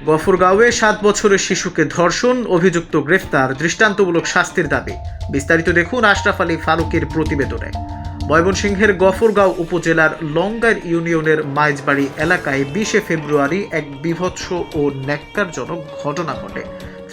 গফরগাঁওয়ে ৭ বছরের শিশুকে ধর্ষণ, অভিযুক্ত গ্রেফতার, দৃষ্টান্তমূলক শাস্তির দাবি। বিস্তারিত দেখুন আশরাফ আলী ফারুকের প্রতিবেদনে। ময়মনসিংহের গফরগাঁও উপজেলার লঙ্গার ইউনিয়নের মাইজবাড়ি এলাকায় ২০ ফেব্রুয়ারি এক বীভৎস ও ন্যক্কারজনক ঘটনা ঘটে।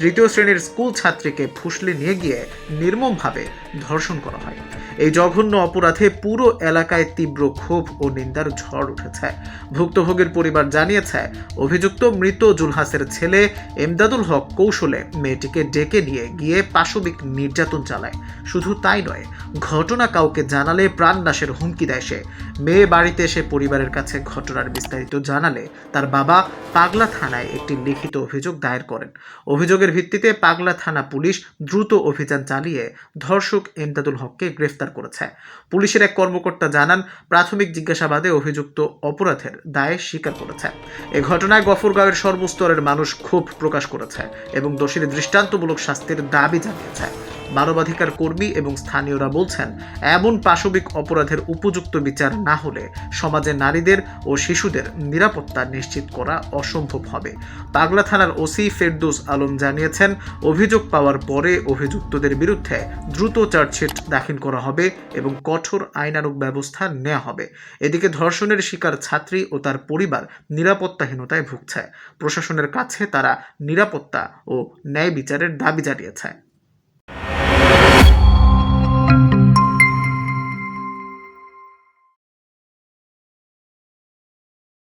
তৃতীয় শ্রেণীর স্কুল ছাত্রীকে ফুসলে নিয়ে গিয়ে নির্মমভাবে ধর্ষণ করা হয়। এই জঘন্য অপরাধে পুরো এলাকায় তীব্র ক্ষোভ ও নিন্দার ঝড় উঠেছে। ভুক্তভোগীর পরিবার জানিয়েছে, অভিযুক্ত মৃত জুলহাসের ছেলে এমদাদুল হক কৌশলে মেয়েটিকে ডেকে নিয়ে গিয়ে পাশবিক নির্যাতন চালায়। শুধু তাই নয়, ঘটনা কাউকে জানালে প্রাণনাশের হুমকি দেয় সে। মেয়ে বাড়িতে এসে পরিবারের কাছে ঘটনার বিস্তারিত জানালে তার বাবা পাগলা থানায় একটি লিখিত অভিযোগ দায়ের করেন। অভিযোগের ভিত্তিতে পাগলা থানা পুলিশ দ্রুত অভিযান চালিয়ে ধর্ষক এমদাদুল হককে গ্রেফতার করেছে। পুলিশের এক কর্মকর্তা জানান, প্রাথমিক জিজ্ঞাসাবাদে অভিযুক্ত অপরাধের দায় স্বীকার করেছে। এ ঘটনায় গফরগাঁওয়ের সর্বস্তরের মানুষ ক্ষোভ প্রকাশ করেছে এবং দোষীর দৃষ্টান্তমূলক শাস্তির দাবি জানিয়েছে। মানবাধিকার কর্মী এবং স্থানীয়রা বলছেন, এমন পাশবিক অপরাধের উপযুক্ত বিচার না হলে সমাজে নারীদের ও শিশুদের নিরাপত্তা নিশ্চিত করা অসম্ভব হবে। পাগলা থানার ওসি ফেরদৌস আলম জানিয়েছেন, অভিযোগ পাওয়ার পরে অভিযুক্তদের বিরুদ্ধে দ্রুত চার্জশিট দাখিল করা হবে এবং কঠোর আইনানুগ ব্যবস্থা নেওয়া হবে। এদিকে ধর্ষণের শিকার ছাত্রী ও তার পরিবার নিরাপত্তাহীনতায় ভুগছে। প্রশাসনের কাছে তারা নিরাপত্তা ও ন্যায় বিচারের দাবি জানিয়েছে।